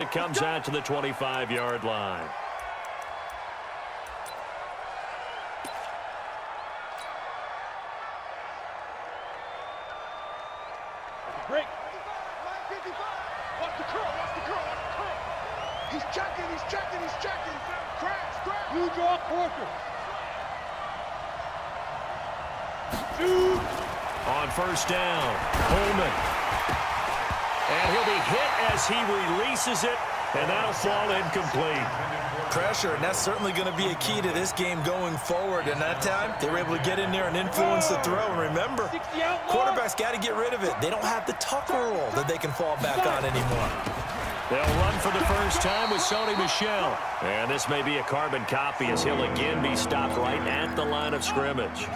it comes out to the 25-yard line. Break. Watch the curl, watch the curl, watch the curl. He's checking, he's checking, he's checking. Crash, crash. You draw quarter. Shoot. On first down, Coleman. And he'll be hit as he releases it, and that'll fall incomplete. Pressure, and that's certainly going to be a key to this game going forward. And that time, they were able to get in there and influence the throw. And remember, quarterbacks got to get rid of it. They don't have the tuck roll that they can fall back on anymore. They'll run for the first time with Sony Michel. And this may be a carbon copy as he'll again be stopped right at the line of scrimmage.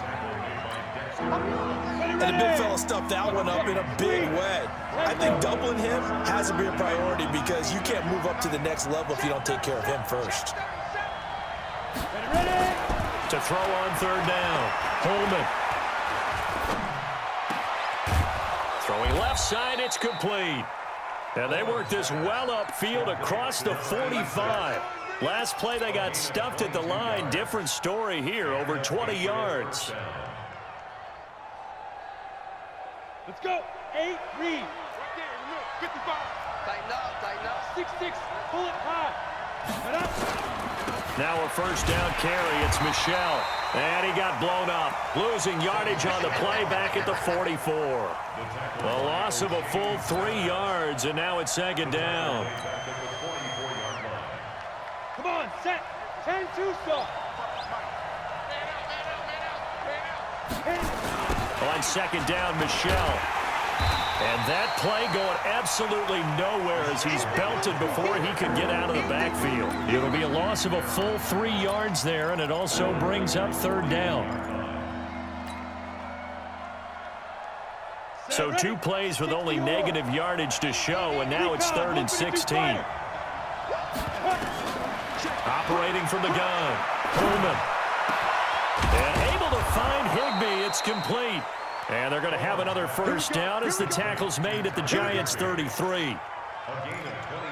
And the big fella stuffed that one up in a big way. I think doubling him has to be a priority because you can't move up to the next level if you don't take care of him first. To throw on third down, Coleman. Throwing left side, it's complete. And they worked this well upfield across the 45. Last play, they got stuffed at the line. Different story here, over 20 yards. Let's go. 8, read. Right there, look, 55. Tighten up. 6-6, pull it high. Head up. Now a first down carry, it's Michel. And he got blown up, losing yardage on the play back at the 44. A loss of a full 3 yards, and now it's second down. Come on, set. 10-2 stop. On second down, Michel. And that play going absolutely nowhere as he's belted before he could get out of the backfield. It'll be a loss of a full 3 yards there, and it also brings up third down. So 2 plays with only negative yardage to show, and now it's 3rd and 16. Operating from the gun, Coleman. And able to find Higbee. It's complete. And they're going to have another first down as the tackle's made at the Giants' 33.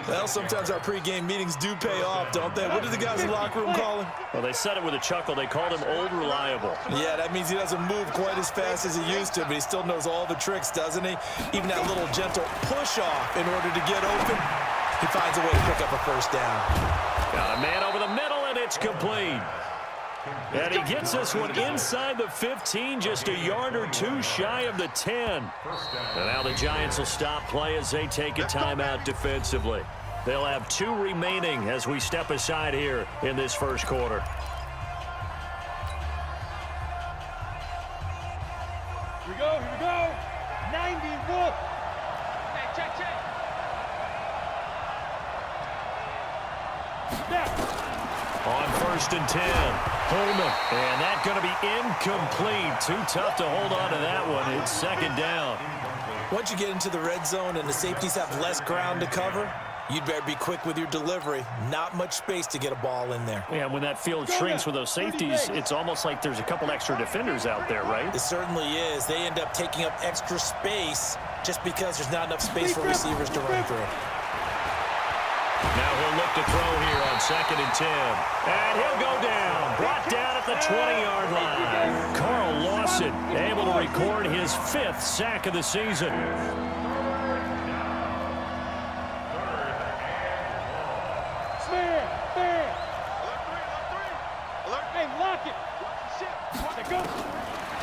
Well, sometimes our pregame meetings do pay off, don't they? What did the guys in the locker room call him? Well, they said it with a chuckle. They called him Old Reliable. Yeah, that means he doesn't move quite as fast as he used to, but he still knows all the tricks, doesn't he? Even that little gentle push-off in order to get open, he finds a way to pick up a first down. Got a man over the middle, and it's complete. And he gets this one inside the 15, just a yard or 2 shy of the 10. And now the Giants will stop play as they take a timeout defensively. They'll have 2 remaining as we step aside here in this first quarter. Here we go. 91. Check. Snap. On first and 10, Coleman. And that's going to be incomplete. Too tough to hold on to that one. It's second down. Once you get into the red zone and the safeties have less ground to cover, you'd better be quick with your delivery. Not much space to get a ball in there. Yeah, when that field shrinks with those safeties, it's almost like there's a couple extra defenders out there, right? It certainly is. They end up taking up extra space just because there's not enough space for receivers to run through. Now he'll look to throw here on second and 10. And he'll go down. Brought down at the 20-yard line. Carl Lawson able to record his 5th sack of the season. Hey, lock it.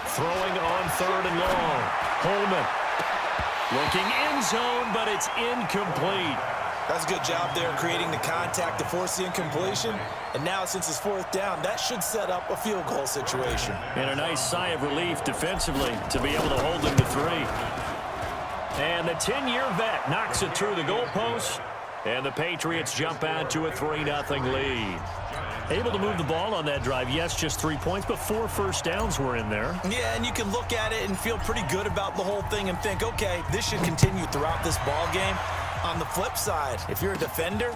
Throwing on 3rd and long. Coleman. Looking end zone, but it's incomplete. That's a good job there creating the contact to force the incompletion. And now, since it's 4th down, that should set up a field goal situation. And a nice sigh of relief defensively to be able to hold them to 3. And the 10-year vet knocks it through the goalpost. And the Patriots jump out to a 3-0 lead. Able to move the ball on that drive. Yes, just 3 points, but 4 first downs were in there. Yeah, and you can look at it and feel pretty good about the whole thing and think, okay, this should continue throughout this ball game. On the flip side, if you're a defender,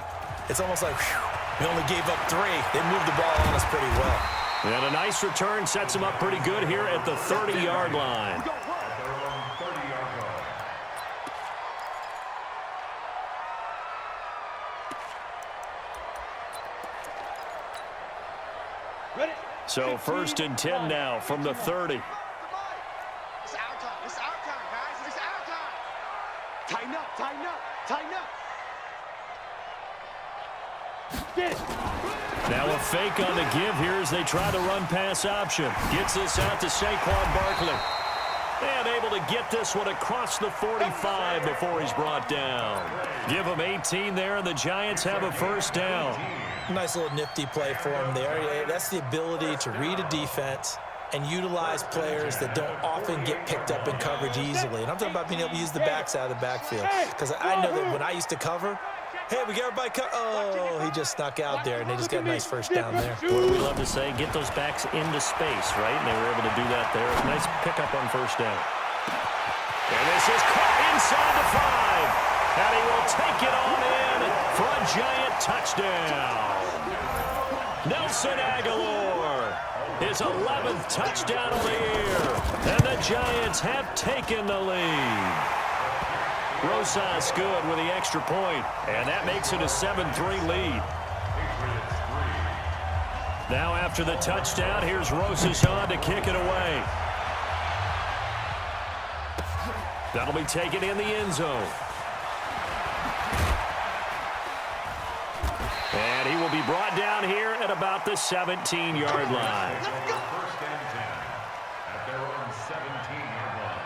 it's almost like, whew, we only gave up 3. They moved the ball on us pretty well. And a nice return sets them up pretty good here at the 30-yard line. Ready? So 1st and 10 now from the 30. It's our time. It's our time, guys. It's our time. Tighten up, tighten up, tighten up. Get it. Now a fake on the give here as they try the run-pass option. Gets this out to Saquon Barkley. And able to get this one across the 45 before he's brought down. Give him 18 there, and the Giants have a 1st down. Nice little nifty play for him there. Yeah, that's the ability to read a defense and utilize players that don't often get picked up in coverage easily. And I'm talking about being able to use the backs out of the backfield. Because I know that when I used to cover, hey, we got everybody oh, he just snuck out there, and they just got a nice 1st down there. What do we love to say? Get those backs into space, right? And they were able to do that there. Nice pickup on 1st down. And this is caught inside the 5. And he will take it on in for a Giant touchdown. Nelson Aguilar, his 11th touchdown of the year. And the Giants have taken the lead. Rosas good with the extra point, and that makes it a 7-3 lead. Now after the touchdown, here's Rosas on to kick it away. That'll be taken in the end zone. And he will be brought down here at about the 17-yard line. First and 10 at their own 17-yard line.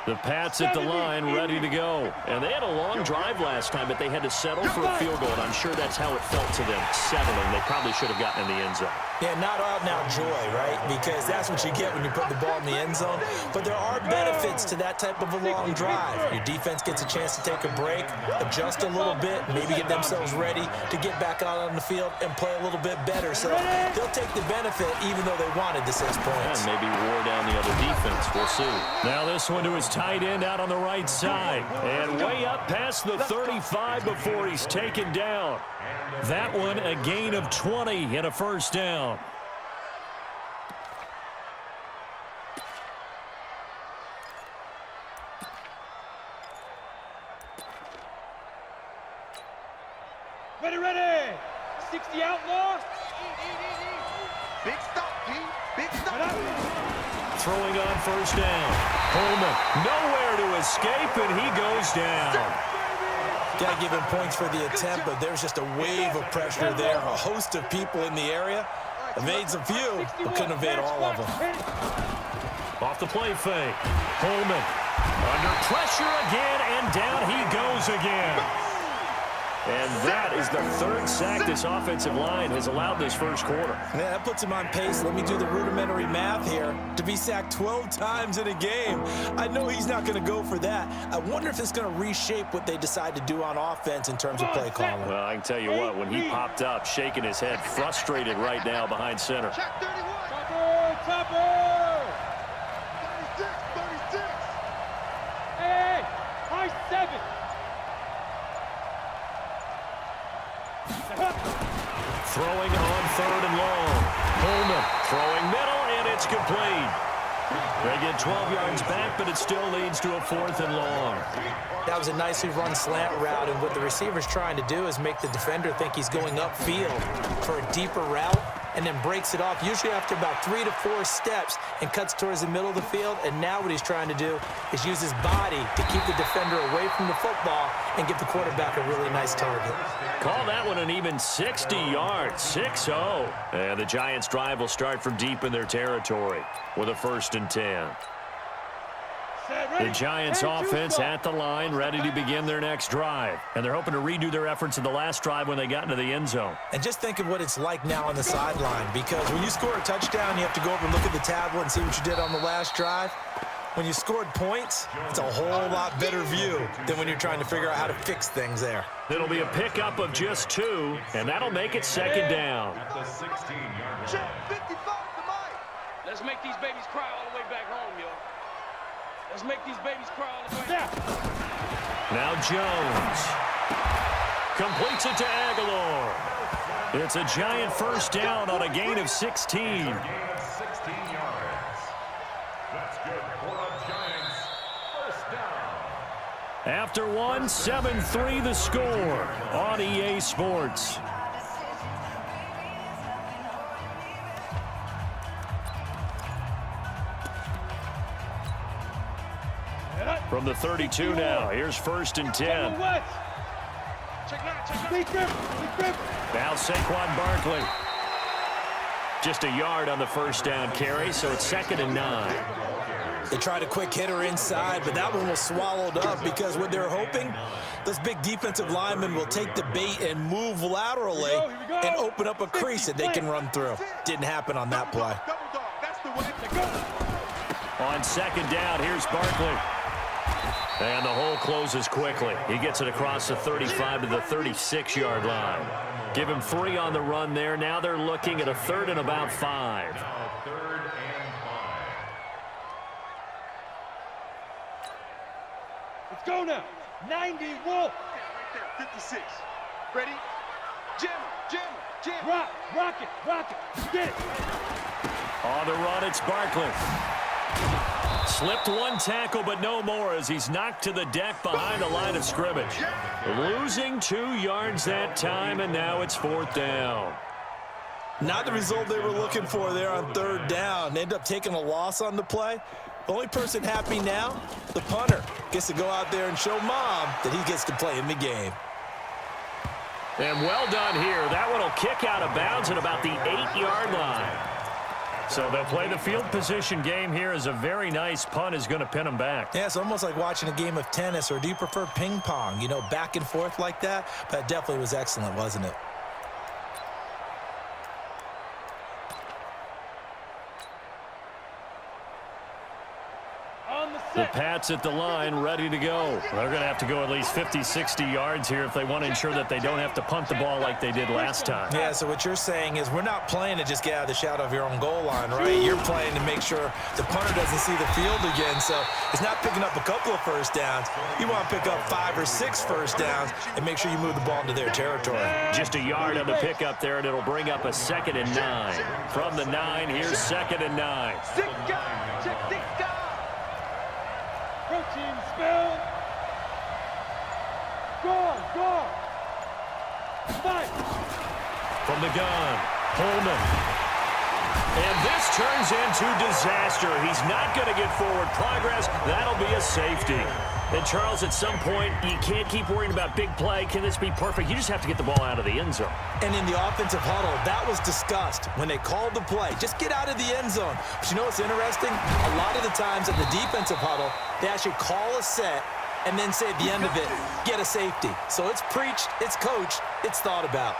The Pats at the line ready to go. And they had a long drive last time, but they had to settle for a field goal, and I'm sure that's how it felt to them, settling. They probably should have gotten in the end zone. Yeah, not out-and-out joy, right? Because that's what you get when you put the ball in the end zone. But there are benefits to that type of a long drive. Your defense gets a chance to take a break, adjust a little bit, maybe get themselves ready to get back out on the field and play a little bit better. So they'll take the benefit even though they wanted the 6 points. And maybe wore down the other defense. We'll see. Now this one to his tight end out on the right side. And way up past the 35 before he's taken down. That one a gain of 20 and a 1st down. Ready, ready. 60 outlaw. Big stop, G. Big stop. Throwing on 1st down. Coleman nowhere to escape, and he goes down. Got to give him points for the attempt, but there's just a wave of pressure there. A host of people in the area. Evades a few, but couldn't evade all of them. Off the play fake. Coleman under pressure again, and down he goes again. And that is the 3rd sack this offensive line has allowed this 1st quarter. Yeah, that puts him on pace. Let me do the rudimentary math here. To be sacked 12 times in a game, I know he's not going to go for that. I wonder if it's going to reshape what they decide to do on offense in terms of play calling. Well, I can tell you what, when he popped up, shaking his head, frustrated right now behind center. Check 31. Topper! 36, 36. Hey, high 7. Throwing on 3rd and long. Coleman throwing middle, and it's complete. They get 12 yards back, but it still leads to a 4th and long. That was a nicely run slant route, and what the receiver's trying to do is make the defender think he's going upfield for a deeper route, and then breaks it off, usually after about 3 to 4 steps, and cuts towards the middle of the field. And now what he's trying to do is use his body to keep the defender away from the football and give the quarterback a really nice target. Call that one an even 60 yards, 6-0. And the Giants' drive will start from deep in their territory with a 1st and 10. The Giants offense at the line, ready to begin their next drive. And they're hoping to redo their efforts in the last drive when they got into the end zone. And just think of what it's like now on the sideline, because when you score a touchdown, you have to go over and look at the tablet and see what you did on the last drive. When you scored points, it's a whole lot better view than when you're trying to figure out how to fix things there. It'll be a pickup of just 2, and that'll make it 2nd down. At the 16-yard Check line. 55 to Mike. Let's make these babies cry all the way back home, yo. Let's make these babies cry all the way back. Now Jones completes it to Aguilar. It's a Giant 1st down on a gain of 16. Gain of 16 yards. That's good for the Giants. 1st down. After one, 7-3 the score on EA Sports. From the 32 now, here's 1st and 10. Now Saquon Barkley. Just a yard on the 1st down carry, so it's 2nd and 9. They tried a quick hitter inside, but that one was swallowed up because what they're hoping, this big defensive lineman will take the bait and move laterally and open up a crease that they can run through. Didn't happen on that play. On 2nd down, here's Barkley. And the hole closes quickly. He gets it across the 35 to the 36-yard line. Give him 3 on the run there. Now they're looking at a 3rd and about 5. Let's go now. 90 Wolf. Right there, 56. Ready? Jam. Rock it. Get it. On the run, it's Barkley. Slipped one tackle, but no more as he's knocked to the deck behind the line of scrimmage. Losing 2 yards that time, and now it's 4th down. Not the result they were looking for there on 3rd down. They end up taking a loss on the play. The only person happy now, the punter, gets to go out there and show Mom that he gets to play in the game. And well done here. That one will kick out of bounds at about the 8-yard line. So they'll play the field position game here as a very nice punt is going to pin them back. Yeah, it's almost like watching a game of tennis, or do you prefer ping pong? You know, back and forth like that? That definitely was excellent, wasn't it? The Pats at the line, ready to go. They're going to have to go at least 50, 60 yards here if they want to ensure that they don't have to punt the ball like they did last time. Yeah, so what you're saying is we're not playing to just get out of the shadow of your own goal line, right? You're playing to make sure the punter doesn't see the field again. So it's not picking up a couple of 1st downs. You want to pick up 5 or 6 1st downs and make sure you move the ball into their territory. Just a yard on the pickup there, and it'll bring up a 2nd and 9. From the 9, here's 2nd and 9. Protein spill. Go. Fight. From the gun, Holman. And this turns into disaster. He's not going to get forward progress. That'll be a safety. And, Charles, at some point, you can't keep worrying about big play. Can this be perfect? You just have to get the ball out of the end zone. And in the offensive huddle, that was discussed when they called the play. Just get out of the end zone. But you know what's interesting? A lot of the times at the defensive huddle, they actually call a set and then say at the end of it, get a safety. So it's preached, it's coached, it's thought about.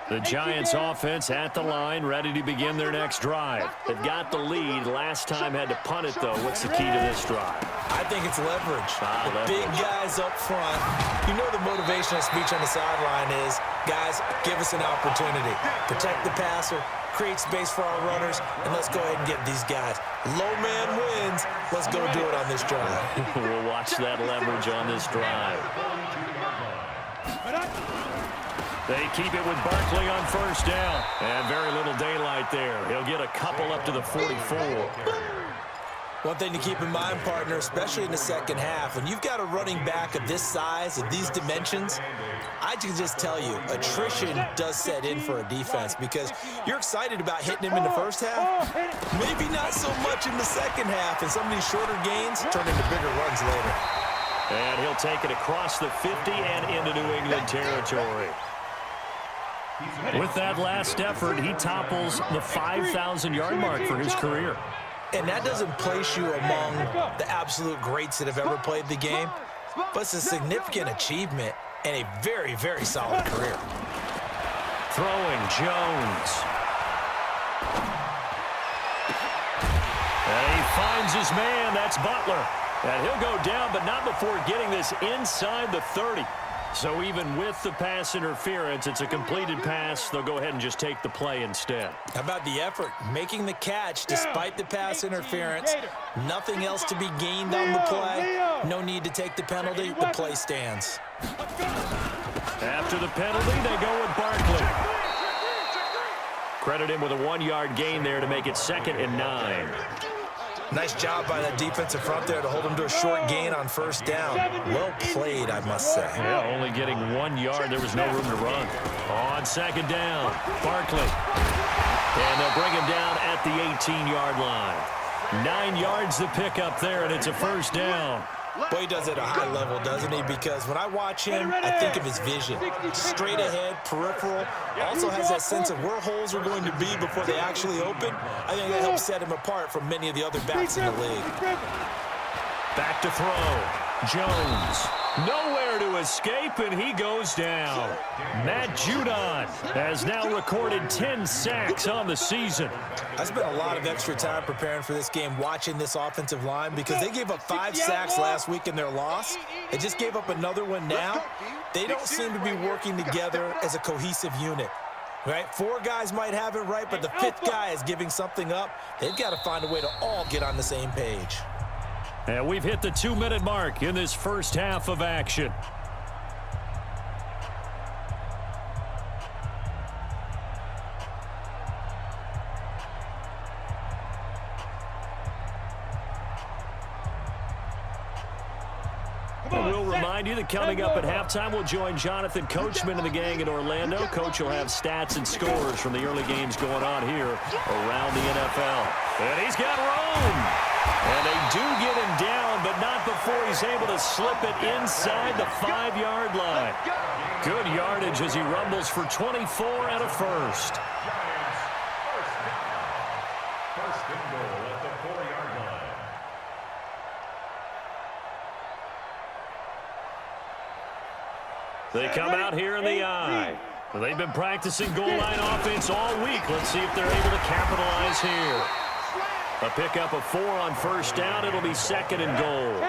The Giants offense at the line, ready to begin their next drive. They've got the lead. Last time had to punt it, though. What's the key to this drive? I think it's leverage. Leverage. Big guys up front. You know the motivational speech on the sideline is, guys, give us an opportunity. Protect the passer, create space for our runners, and let's go ahead and get these guys. Low man wins. Let's go do it on this drive. We'll watch that leverage on this drive. They keep it with Barkley on 1st down. And very little daylight there. He'll get a couple up to the 44. One thing to keep in mind, partner, especially in the second half, when you've got a running back of this size, of these dimensions, I can just tell you, attrition does set in for a defense because you're excited about hitting him in the first half, maybe not so much in the second half, and some of these shorter gains turn into bigger runs later. And he'll take it across the 50 and into New England territory. With that last effort, he topples the 5,000-yard mark for his career. And that doesn't place you among the absolute greats that have ever played the game, but it's a significant achievement and a very, very solid career. Throwing, Jones. And he finds his man. That's Butler. And he'll go down, but not before getting this inside the 30. So even with the pass interference, it's a completed pass. They'll go ahead and just take the play instead. How about the effort? Making the catch despite the pass interference. Nothing else to be gained on the play. No need to take the penalty. The play stands. After the penalty, they go with Barkley. Credit him with a 1-yard gain there to make it 2nd and 9. Nice job by that defensive front there to hold him to a short gain on first down. Well played, I must say. Yeah, only getting 1 yard. There was no room to run. On second down, Barkley. And they'll bring him down at the 18-yard line. 9 yards to pick up there, and it's a first down. Boy, he does it at a high level, doesn't he? Because when I watch him, I think of his vision. Straight ahead, peripheral. Also has that sense of where holes are going to be before they actually open. I think that helps set him apart from many of the other backs in the league. Back to throw. Jones. Nowhere to escape, and he goes down. Matt Judon has now recorded 10 sacks on the season. I spent a lot of extra time preparing for this game, watching this offensive line, because they gave up 5 sacks last week in their loss. They just gave up another one now. They don't seem to be working together as a cohesive unit. Right? 4 guys might have it right, but the 5th guy is giving something up. They've got to find a way to all get on the same page. And we've hit the 2-minute mark in this first half of action. We'll remind you that coming up at halftime, we'll join Jonathan Coachman and the gang in Orlando. Coach will have stats and scores from the early games going on here around the NFL. And he's got room. And they do get him down, but not before he's able to slip it inside the 5-yard line. Good yardage as he rumbles for 24 and a first. First and goal at the 4-yard line. They come out here in the eye. They've been practicing goal line offense all week. Let's see if they're able to capitalize here. A pickup of 4 on first down. It'll be second and goal.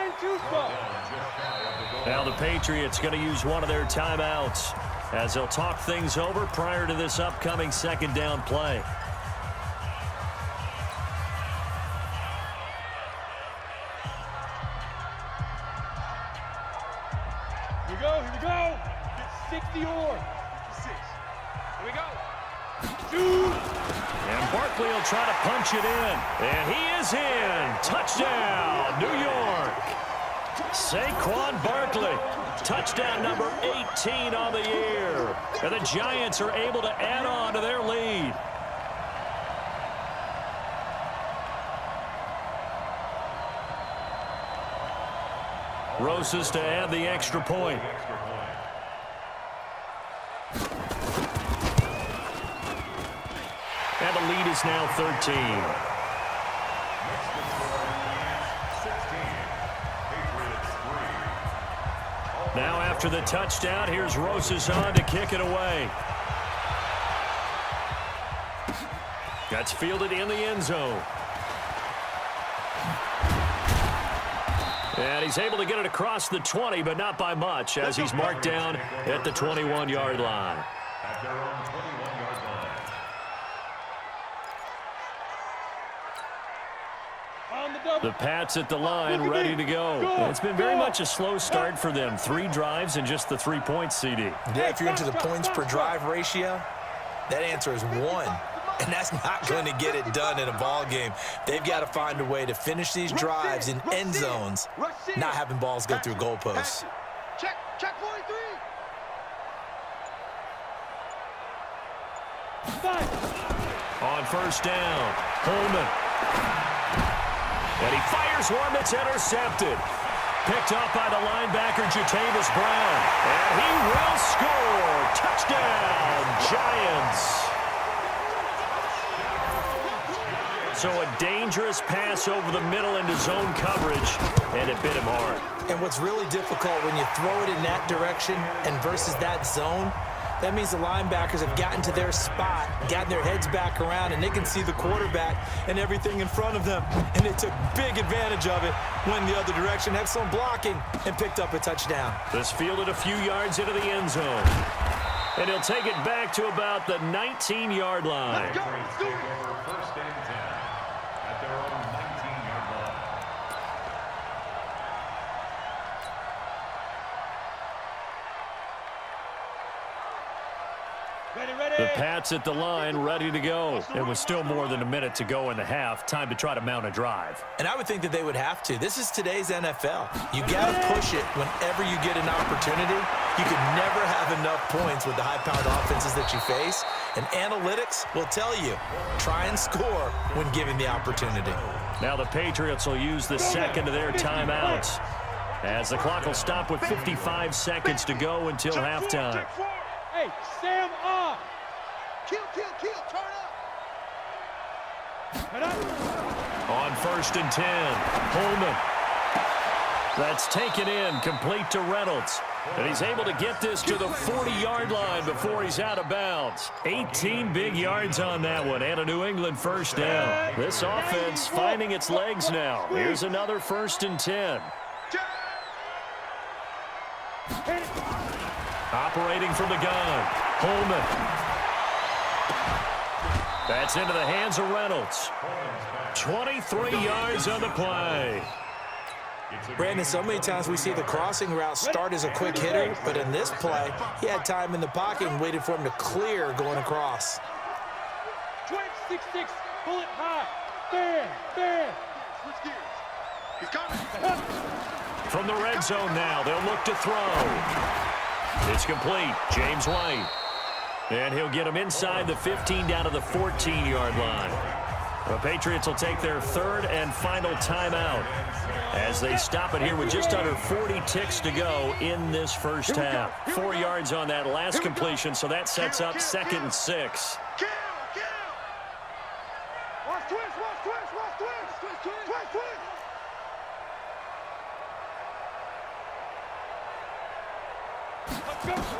Now the Patriots going to use one of their timeouts as they'll talk things over prior to this upcoming second down play. Here we go. Get 60 or 56. Here we go. Shoot. And Barkley will try to punch it in. And he is in. Touchdown, New York. Saquon Barkley. Touchdown number 18 on the year. And the Giants are able to add on to their lead. Rosas to add the extra point. And the lead is now 13. Now after the touchdown, here's Rosas on to kick it away. That's fielded in the end zone. And he's able to get it across the 20, but not by much, as he's marked down at the 21-yard line. At their own 21-yard line. The Pats at the line, ready to go. It's been very much a slow start for them. 3 drives and just the 3 points, CD. Yeah, if you're into the points per drive ratio, that answer is 1. And that's not going to get it done in a ball game. They've got to find a way to finish these drives in end zones, not having balls go through goalposts. Check 43. On first down, Holman. And he fires one that's intercepted. Picked up by the linebacker, Jatavis Brown. And he will score. Touchdown, Giants. So a dangerous pass over the middle into zone coverage, and it bit him hard. And what's really difficult when you throw it in that direction and versus that zone, that means the linebackers have gotten to their spot, gotten their heads back around, and they can see the quarterback and everything in front of them. And they took big advantage of it, went the other direction, had some blocking, and picked up a touchdown. This fielded a few yards into the end zone. And he'll take it back to about the 19-yard line. Let's go. First and 10 at their own 19-yard line. The Pats at the line, ready to go. It was still more than a minute to go in the half. Time to try to mount a drive. And I would think that they would have to. This is today's NFL. You got to push it whenever you get an opportunity. You can never have enough points with the high-powered offenses that you face. And analytics will tell you, try and score when given the opportunity. Now the Patriots will use the second of their timeouts, as the clock will stop with 55 seconds to go until halftime. Hey, Sam on. Kill, turn up. On 1st and 10, Holman. That's taken in, complete to Reynolds. And he's able to get this to the 40-yard line before he's out of bounds. 18 big yards on that one, and a New England first down. This offense finding its legs now. Here's another 1st and 10. Operating from the gun, Holman. That's into the hands of Reynolds. 23 yards on the play. Brandon, so many times we see the crossing route start as a quick hitter, but in this play, he had time in the pocket and waited for him to clear going across. 6-6, pull it high. Fair. Switch gears. He's coming. From the red zone now, they'll look to throw. It's complete. James White. And he'll get him inside the 15 down to the 14-yard line. The Patriots will take their third and final timeout as they stop it here with just under 40 ticks to go in this first half. 4 yards on that last completion, so that sets up 2nd and 6. Kill. Watch twist.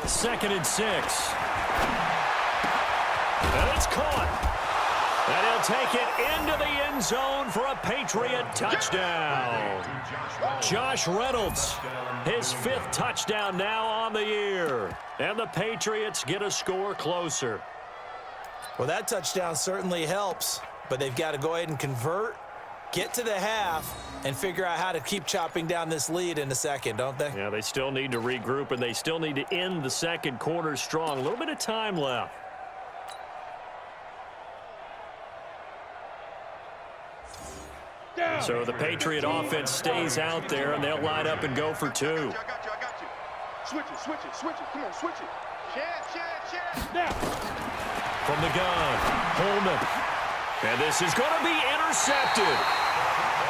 2nd and 6. And it's caught. And he'll take it into the end zone for a Patriot touchdown. Josh Reynolds, his 5th touchdown now on the year. And the Patriots get a score closer. Well, that touchdown certainly helps, but they've got to go ahead and convert, get to the half, and figure out how to keep chopping down this lead in a second, don't they? Yeah, they still need to regroup, and they still need to end the second quarter strong. A little bit of time left. So the Patriot offense stays out there, and they'll line up and go for 2. I got you. Switch it. Come on, switch it. Share. Now. From the gun, Holman. And this is going to be intercepted.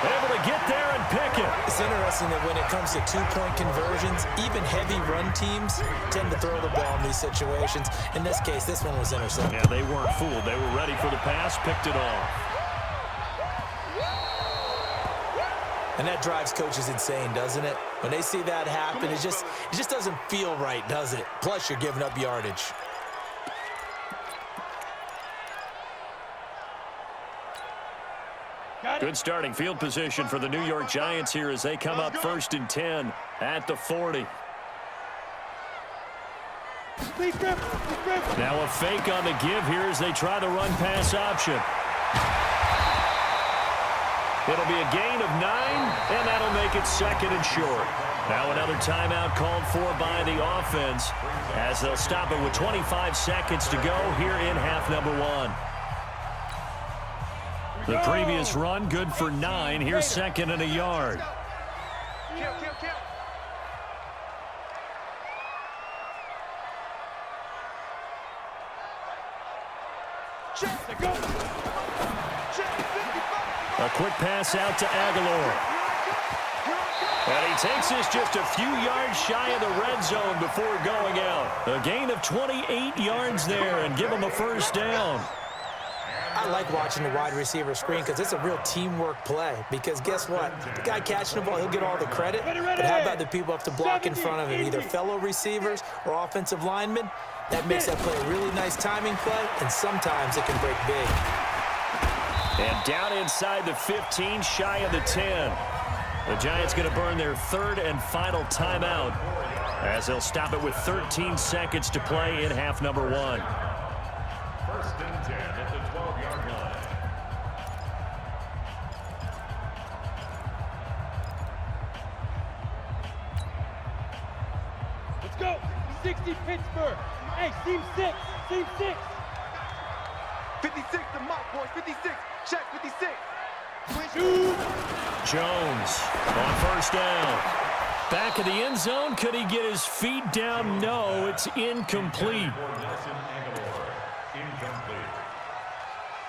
Able to get there and pick it. It's interesting that when it comes to 2-point conversions, even heavy run teams tend to throw the ball in these situations. In this case, this one was intercepted. Yeah, they weren't fooled. They were ready for the pass, picked it off. And that drives coaches insane, doesn't it? When they see that happen, it just doesn't feel right, does it? Plus, you're giving up yardage. Good starting field position for the New York Giants here as they come up 1st and 10 at the 40. Now a fake on the give here as they try the run-pass option. It'll be a gain of 9, and that'll make it 2nd and short. Now another timeout called for by the offense as they'll stop it with 25 seconds to go here in half number 1. The previous run good for 9. Here's 2nd and a yard. Kill. A quick pass out to Aguilar. And he takes this just a few yards shy of the red zone before going out. A gain of 28 yards there and give him a first down. I like watching the wide receiver screen because it's a real teamwork play. Because guess what? The guy catching the ball, he'll get all the credit. But how about the people have to block in front of him, either fellow receivers or offensive linemen? That makes that play a really nice timing play, and sometimes it can break big. And down inside the 15, shy of the 10. The Giants going to burn their 3rd and final timeout as they'll stop it with 13 seconds to play in half number 1. 1st and 10 at the 12-yard line. Let's go. 60 Pittsburgh. Hey, seam 6. Team 6. 56, the mark, boys. 56. Check, 56. Shoot. Jones on first down. Back of the end zone. Could he get his feet down? No, it's incomplete.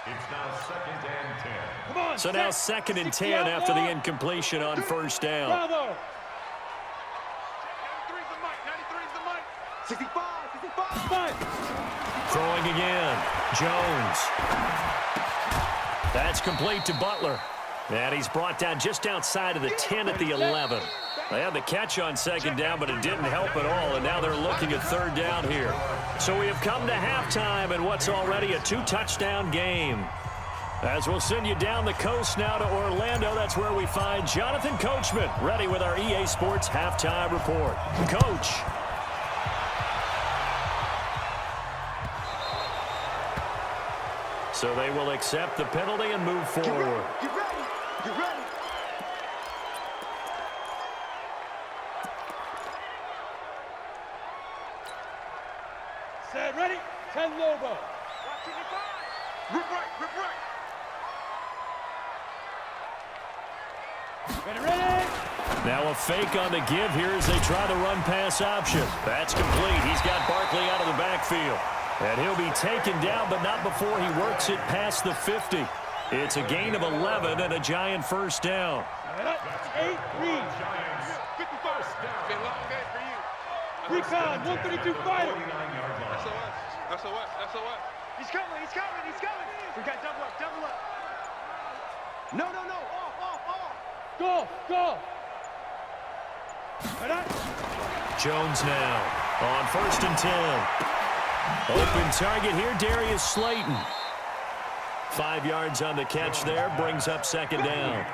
It's now 2nd and 10. Come on, So now set. 2nd and 60 10 out after the long. incompletion on first down. Bravo. 93's the mic. 93's the mic. 65, 65. Fine. Throwing again. Jones. That's complete to Butler. And he's brought down just outside of the 10 at the 11. They had the catch on 2nd down, but it didn't help at all, and now they're looking at 3rd down here. So we have come to halftime in what's already a 2-touchdown game. As we'll send you down the coast now to Orlando, that's where we find Jonathan Coachman, ready with our EA Sports Halftime Report. Coach. So they will accept the penalty and move forward. Get ready. Get ready. Set, ready. 10 Lobo. Rip right. Rip right. Ready, ready. Now a fake on the give here as they try the run-pass option. That's complete. He's got Barkley out of the backfield. And he'll be taken down, but not before he works it past the 50. It's a gain of 11 and a Giant first down. 8 read. 55. Been a long day for you. Recon, 132 fighter. SOS. SOS. He's coming. He's coming. He's coming. We got double up. Double up. No. Off. Go, go. Ready. Jones now on 1st and 10. Open target here, Darius Slayton. 5 yards on the catch there, brings up 2nd down.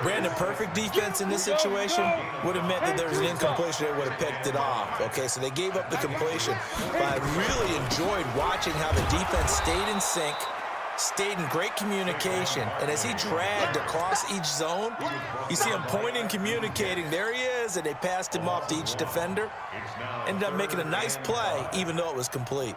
Brandon, perfect defense in this situation would have meant that there was an incompletion that would have picked it off. Okay, so they gave up the completion. But I really enjoyed watching how the defense stayed in sync, stayed in great communication. And as he dragged across each zone, you see him pointing, communicating. There he is, and they passed him off to each defender. Ended up making a nice play, even though it was complete.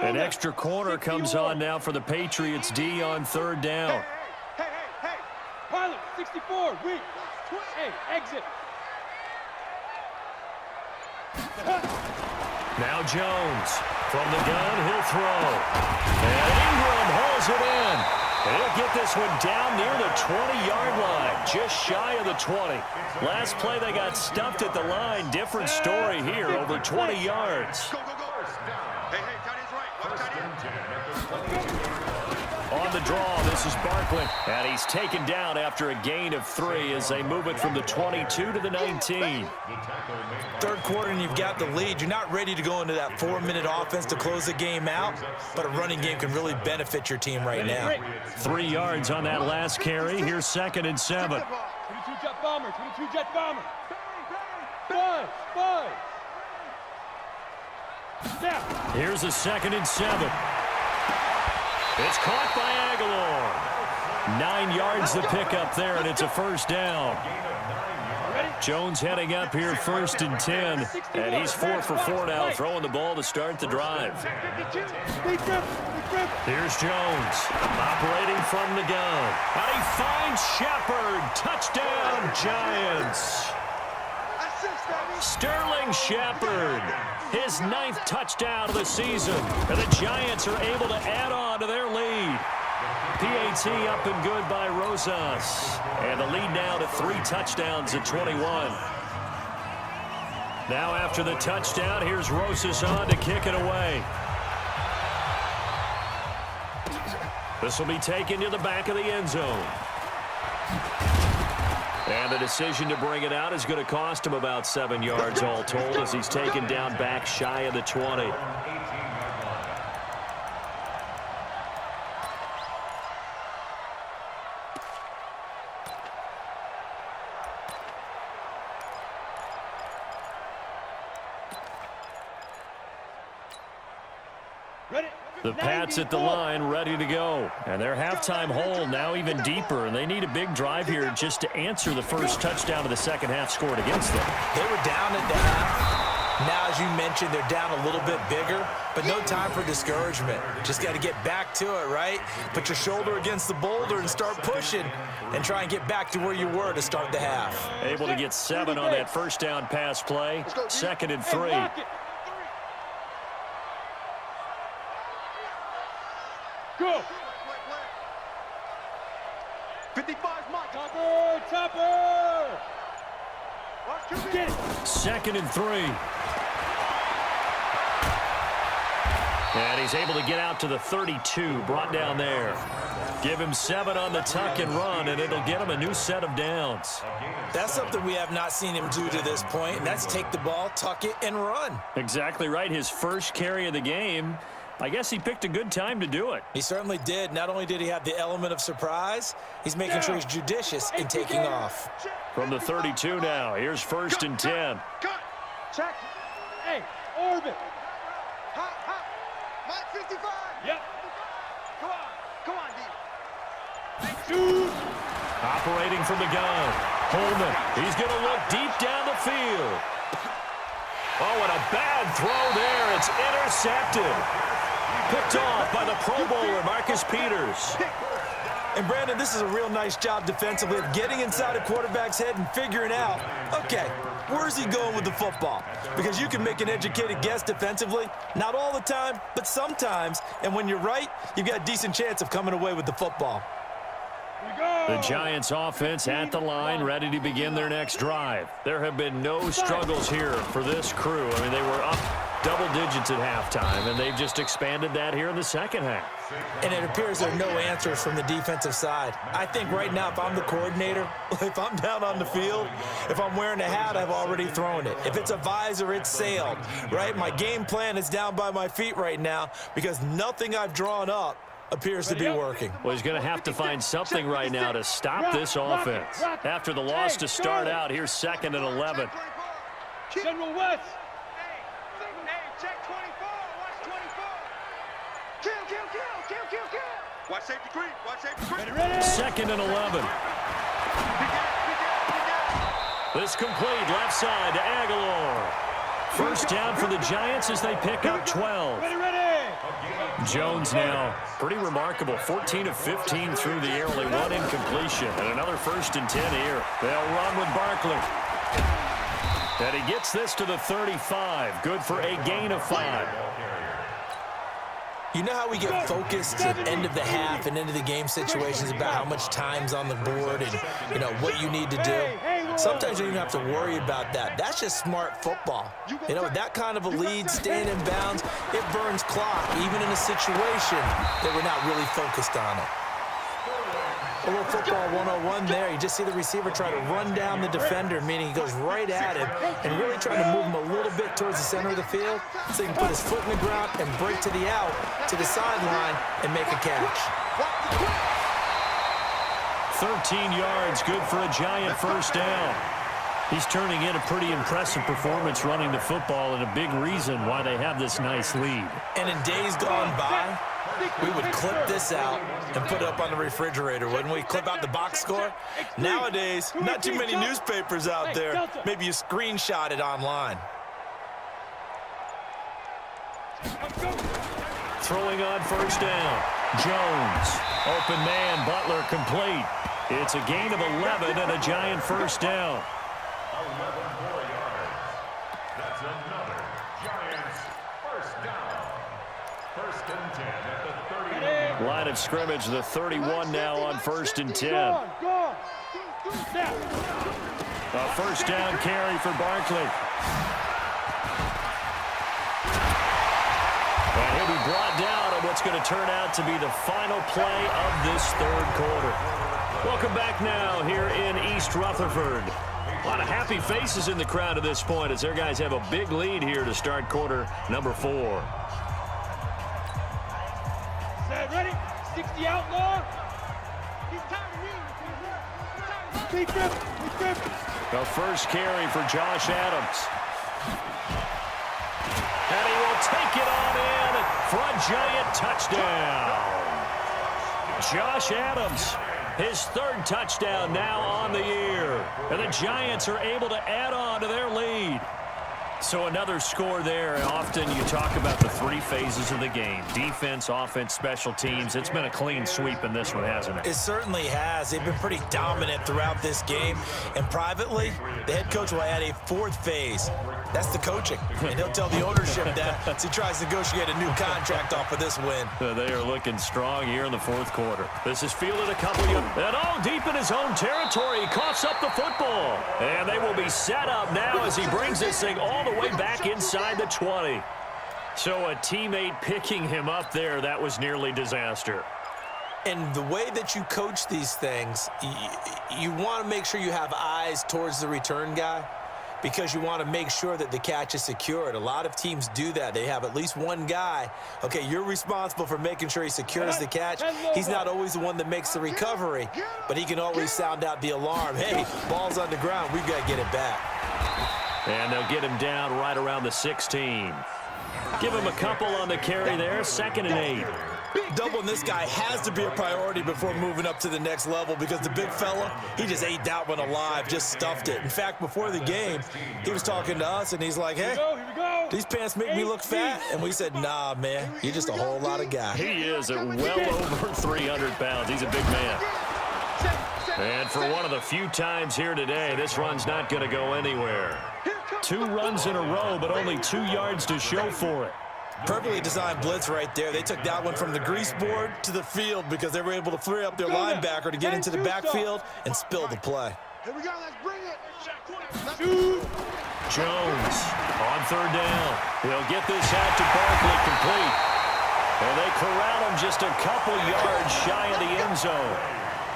An extra corner comes on now for the Patriots D on 3rd down. Hey. Pilot, 64, weak. Hey, exit. Now Jones from the gun, he'll throw. And Ingram hauls it in. And he'll get this one down near the 20-yard line, just shy of the 20. Last play they got stuffed at the line. Different story here, over 20 yards. Go. Hey, tight end's right. Watch tight end. On the draw, this is Barkley. And he's taken down after a gain of 3 as they move it from the 22 to the 19. 3rd quarter and you've got the lead. You're not ready to go into that 4-minute offense to close the game out, but a running game can really benefit your team right now. 3 yards on that last carry. Here's 2nd and 7. 22 jet bomber, 22 jet bomber. Five. Now. Here's a 2nd and 7. It's caught by Aguilar. 9 yards to pick up there, and it's a first down. Jones heading up here 1st and 10, and he's 4 for 4 now, throwing the ball to start the drive. Here's Jones, operating from the gun. And he finds Shepard. Touchdown, Giants. Sterling Shepard, his 9th touchdown of the season. And the Giants are able to add on to their lead. PAT up and good by Rosas. And the lead now to 3 touchdowns at 21. Now after the touchdown, here's Rosas on to kick it away. This will be taken to the back of the end zone. And the decision to bring it out is going to cost him about 7 yards all told as he's taken down back shy of the 20. The Pats at the line, ready to go. And their halftime hole now even deeper, and they need a big drive here just to answer the first touchdown of the second half scored against them. They were down at the half. Now, as you mentioned, they're down a little bit bigger, but no time for discouragement. Just got to get back to it, right? Put your shoulder against the boulder and start pushing and try and get back to where you were to start the half. Able to get 7 on that first down pass play. 2nd and 3. Go. 55 Mike. Topper. Get it. 2nd and 3. And he's able to get out to the 32, brought down there. Give him 7 on the tuck and run, and it'll get him a new set of downs. That's something we have not seen him do to this point, and that's take the ball, tuck it, and run. Exactly right. His first carry of the game. I guess he picked a good time to do it. He certainly did. Not only did he have the element of surprise, he's making sure he's judicious in taking off. From the 32 now, here's 1st and 10. Check. Hey, orbit. Hot. Mike 55. Yep. Come on, D. Shoot. Operating from the gun. Holman, he's going to look deep down the field. Oh, and a bad throw there. It's intercepted. Picked off by the Pro Bowler, Marcus Peters. And, Brandon, this is a real nice job defensively of getting inside a quarterback's head and figuring out, okay, where's he going with the football? Because you can make an educated guess defensively, not all the time, but sometimes. And when you're right, you've got a decent chance of coming away with the football. The Giants offense at the line, ready to begin their next drive. There have been no struggles here for this crew. I mean, they were up double digits at halftime, and they've just expanded that here in the second half. And it appears there are no answers from the defensive side. I think right now, if I'm the coordinator, if I'm down on the field, if I'm wearing a hat, I've already thrown it. If it's a visor, it's sailed, right? My game plan is down by my feet right now because nothing I've drawn up appears to be working. Well, he's going to have to find something right now to stop this offense. After the loss to start out, here's 2nd and 11. General West. Hey, check 24. Watch 24. Kill. Watch safety green. Watch safety green. Ready. 2nd and 11. This complete left side to Aguilar. First down for the Giants as they pick up 12. Ready. Jones now, pretty remarkable. 14 of 15 through the air, only 1 incompletion. And another 1st and 10 here. They'll run with Barkley. And he gets this to the 35. Good for a gain of 5. You know how we get focused at the end of the half and into the game situations about how much time's on the board and, you know, what you need to do? Sometimes you don't even have to worry about that. That's just smart football. You know, that kind of a lead, staying in bounds, it burns clock, even in a situation that we're not really focused on it. A little football 101 there. You just see the receiver try to run down the defender, meaning he goes right at him and really trying to move him a little bit towards the center of the field so he can put his foot in the ground and break to the out, to the sideline, and make a catch. 13 yards, good for a Giant first down. He's turning in a pretty impressive performance running the football and a big reason why they have this nice lead. And in days gone by, we would clip this out and put it up on the refrigerator, wouldn't we? Clip out the box score. Nowadays, not too many newspapers out there. Maybe you screenshot it online. Throwing on first down. Jones. Open man. Butler complete. It's a gain of 11 and a Giant first down. 11 more yards. That's another Giants first down. 1st and 10 at the 30. Line of scrimmage, the 31 now on 1st and 10. Go. A first down carry for Barkley. And he'll be brought down on what's going to turn out to be the final play of this 3rd quarter. Welcome back now here in East Rutherford. A lot of happy faces in the crowd at this point as their guys have a big lead here to start quarter number 4. Set, ready? 60 outlaw. He's tired of you. Keep gripping. The first carry for Josh Adams. And he will take it on in for a Giant touchdown. Josh Adams, his third touchdown now on the year. And the Giants are able to add on to their lead. So another score there. Often you talk about the three phases of the game: defense, offense, special teams. It's been a clean sweep in this one, hasn't it? It certainly has. They've been pretty dominant throughout this game. And privately, the head coach will add a fourth phase. That's the coaching. And he'll tell the ownership that as he tries to negotiate a new contract off of this win. They are looking strong here in the fourth quarter. This is fielded a couple of... And all deep in his own territory. He coughs up the football. And they will be set up now as he brings this thing all the way back inside the 20. So a teammate picking him up there, that was nearly disaster. And the way that you coach these things, you want to make sure you have eyes towards the return guy, because you want to make sure that the catch is secured. A lot of teams do that. They have at least one guy. Okay, you're responsible for making sure he secures the catch. He's not always the one that makes the recovery, but he can always sound out the alarm. Hey, ball's on the ground. We've got to get it back. And they'll get him down right around the 16. Give him a couple on the carry there. 2nd and 8. Doubling this guy has to be a priority before moving up to the next level, because the big fella, he just ate that one alive, just stuffed it. In fact, before the game, he was talking to us, and he's like, hey, these pants make me look fat. And we said, nah, man, you're just a whole lot of guy. He is at well over 300 pounds. He's a big man. And for one of the few times here today, this run's not going to go anywhere. 2 runs in a row, but only 2 yards to show for it. Perfectly designed blitz right there. They took that one from the grease board to the field because they were able to free up their linebacker to get into the backfield and spill the play. Here we go, let's bring it. Jones on 3rd down. He'll get this out to Barkley, complete. And they corral him just a couple yards shy of the end zone.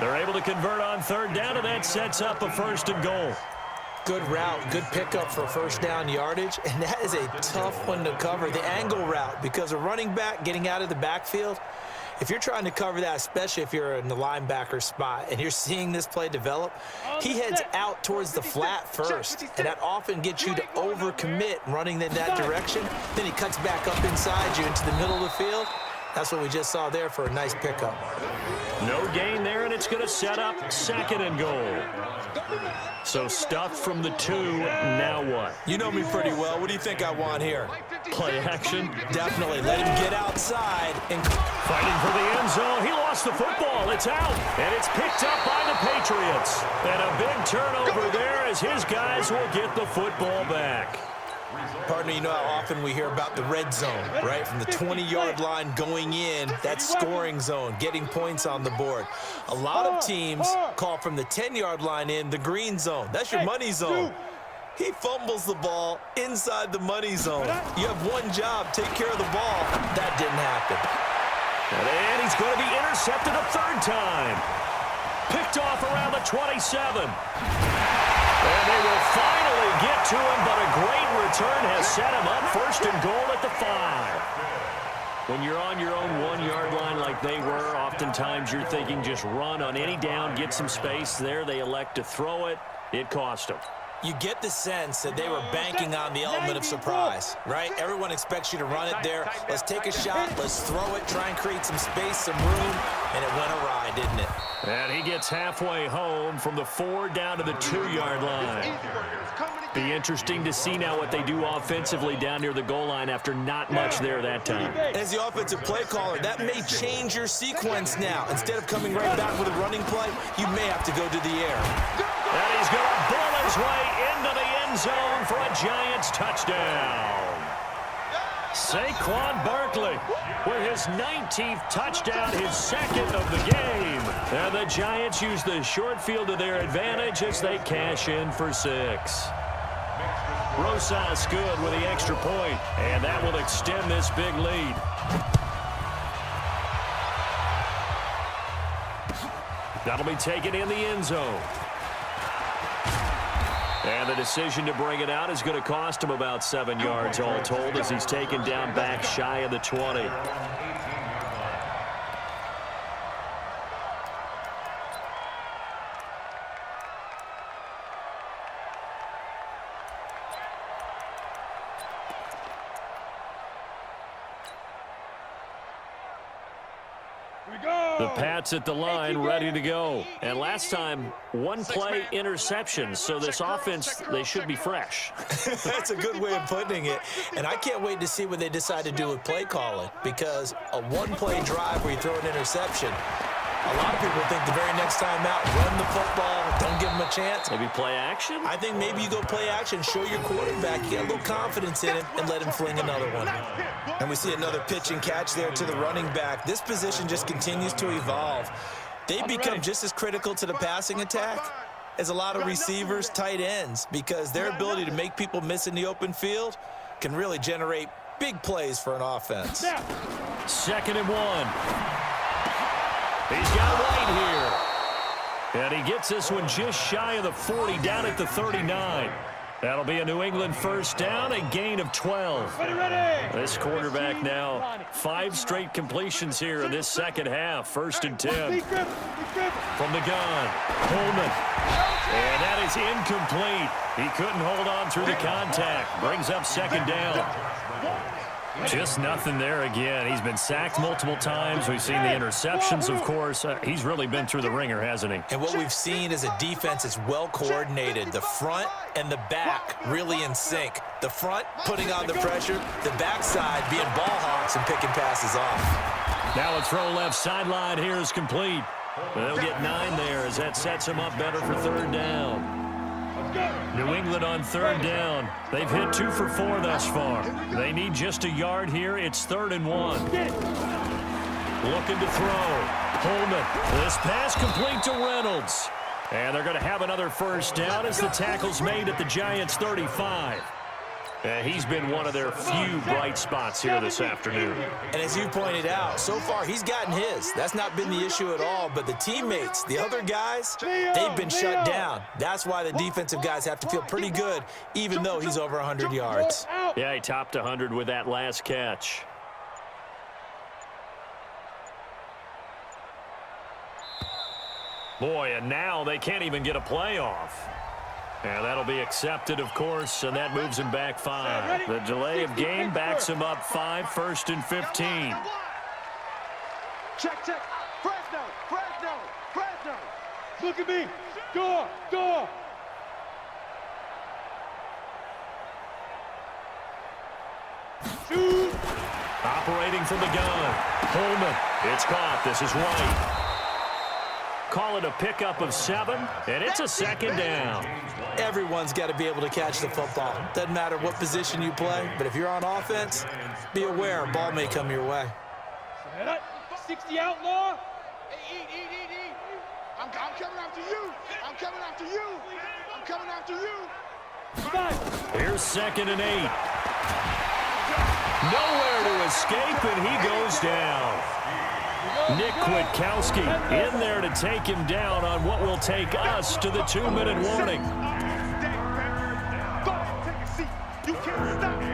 They're able to convert on 3rd down, and that sets up a 1st and goal. Good route, good pickup for 1st down yardage, and that is a tough one to cover, the angle route, because a running back getting out of the backfield, if you're trying to cover that, especially if you're in the linebacker spot and you're seeing this play develop, he heads out towards the flat first, and that often gets you to overcommit running in that direction. Then he cuts back up inside you into the middle of the field. That's what we just saw there for a nice pickup. No gain there, and it's going to set up 2nd and goal. So stuffed from the 2, now what? You know me pretty well. What do you think I want here? Play action? Definitely. Let him get outside. And fighting for the end zone. He lost the football. It's out, and it's picked up by the Patriots. And a big turnover there as his guys will get the football back. Partner, you know how often we hear about the red zone, right? From the 20-yard line going in, that scoring zone, getting points on the board. A lot of teams call from the 10-yard line in the green zone. That's your money zone. He fumbles the ball inside the money zone. You have one job, take care of the ball. That didn't happen. And he's going to be intercepted a 3rd time. Picked off around the 27. And they will finally get to him, but a great return has set him up 1st and goal at the 5. When you're on your own 1-yard line like they were, oftentimes you're thinking just run on any down, get some space. There they elect to throw it. It cost them. You get the sense that they were banking on the element of surprise, right? Everyone expects you to run it there. Let's take a shot. Let's throw it. Try and create some space, some room. And it went awry, didn't it? And he gets halfway home from the 4 down to the 2-yard line. Be interesting to see now what they do offensively down near the goal line after not much there that time. As the offensive play caller, that may change your sequence now. Instead of coming right back with a running play, you may have to go to the air. And he's going to bull his way into the end zone for a Giants touchdown. Saquon Barkley with his 19th touchdown, his 2nd of the game. And the Giants use the short field to their advantage as they cash in for 6. Rosas good with the extra point, and that will extend this big lead. That'll be taken in the end zone. And the decision to bring it out is going to cost him about 7 yards all told as he's taken down back shy of the 20. The Pats at the line, ready to go. And last time, one play interception. So this offense, they should be fresh. That's a good way of putting it. And I can't wait to see what they decide to do with play calling, because a one-play drive where you throw an interception, a lot of people think the very next time out, run the football, don't give them a chance. Maybe play action? I think maybe you go play action, show your quarterback, you get a little confidence in him, and let him fling another one. And we see another pitch and catch there to the running back. This position just continues to evolve. They become just as critical to the passing attack as a lot of receivers, tight ends, because their ability to make people miss in the open field can really generate big plays for an offense. 2nd and 1. He's got White here. And he gets this one just shy of the 40, down at the 39. That'll be a New England first down, a gain of 12. This quarterback now 5 straight completions here in this second half. 1st and 10. From the gun, Coleman. And that is incomplete. He couldn't hold on through the contact. Brings up 2nd down. Just nothing there again. He's been sacked multiple times. We've seen the interceptions, of course. He's really been through the ringer, hasn't he? And what we've seen is a defense that's well coordinated. The front and the back really in sync. The front putting on the pressure, the backside being ball hawks and picking passes off. Now a throw left sideline here is complete. They'll get 9 there as that sets him up better for 3rd down. New England on 3rd down. They've hit 2 for 4 thus far. They need just a yard here. It's 3rd and 1. Looking to throw. Coleman. This pass complete to Reynolds. And they're going to have another first down as the tackle's made at the Giants' 35. He's been one of their few bright spots here this afternoon. And as you pointed out, so far he's gotten his. That's not been the issue at all. But the teammates, the other guys, they've been shut down. That's why the defensive guys have to feel pretty good, even though he's over 100 yards. Yeah, he topped 100 with that last catch. Boy, and now they can't even get a playoff. And that'll be accepted, of course, and that moves him back 5. The delay of game backs him up 5, 1st and 15. Check. Fresno. Look at me. Door. Shoot. Operating from the gun. Coleman. It's caught. This is White. Call it a pickup of 7, and it's a 2nd down. Everyone's got to be able to catch the football. Doesn't matter what position you play, but if you're on offense, be aware a ball may come your way. 60 outlaw. Eat. I'm coming after you. Here's 2nd and 8. Nowhere to escape, and he goes down. Nick Kwiatkowski in there to take him down on what will take us to the 2-minute warning. Take a seat. You can't stop me.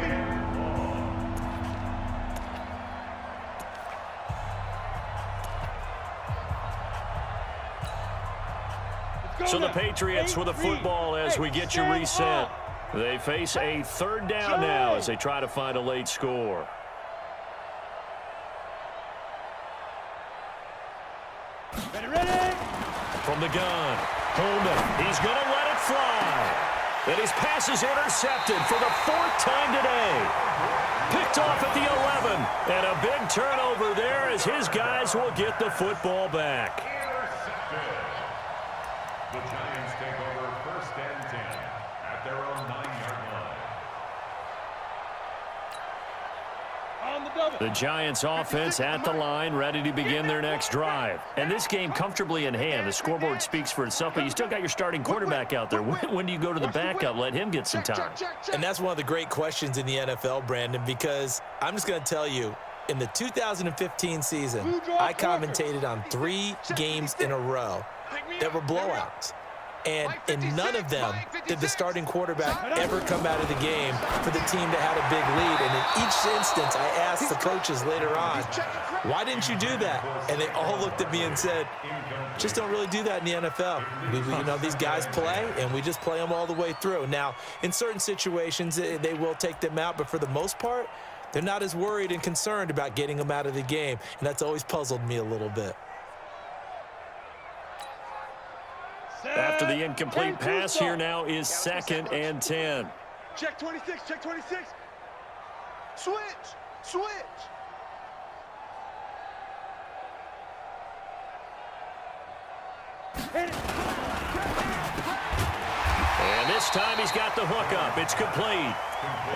So the Patriots with a football as we get you reset. They face a 3rd down now as they try to find a late score. Ready? From the gun, Coleman. He's going to let it fly. And his pass is intercepted for the 4th time today. Picked off at the 11. And a big turnover there as his guys will get the football back. The Giants take over 1st and 10 at their own 9-yard line. On the double. The Giants offense at the line, ready to begin their next drive. And this game comfortably in hand. The scoreboard speaks for itself, but you still got your starting quarterback out there. When do you go to the backup? Let him get some time. And that's one of the great questions in the NFL, Brandon, because I'm just going to tell you, in the 2015 season, I commentated on 3 games in a row that were blowouts. And in none of them did the starting quarterback ever come out of the game for the team that had a big lead. And in each instance, I asked the coaches later on, why didn't you do that? And they all looked at me and said, just don't really do that in the NFL. You know, these guys play, and we just play them all the way through. Now, in certain situations, they will take them out, but for the most part, They're not as worried and concerned about getting him out of the game, and that's always puzzled me a little bit. After the incomplete pass, here now is 2nd and 10. Check 26, check 26. Switch, switch. And this time he's got the hook up. It's complete.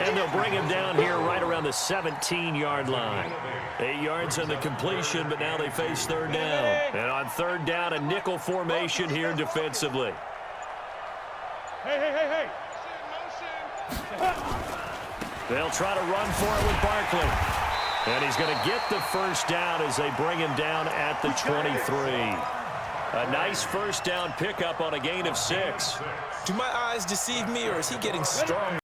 And they'll bring him down here right around the 17-yard line. 8 yards on the completion, but now they face 3rd down. And on 3rd down, a nickel formation here defensively. Hey. They'll try to run for it with Barkley. And he's going to get the 1st down as they bring him down at the 23. A nice 1st down pickup on a gain of 6. Do my eyes deceive me, or is he getting strong?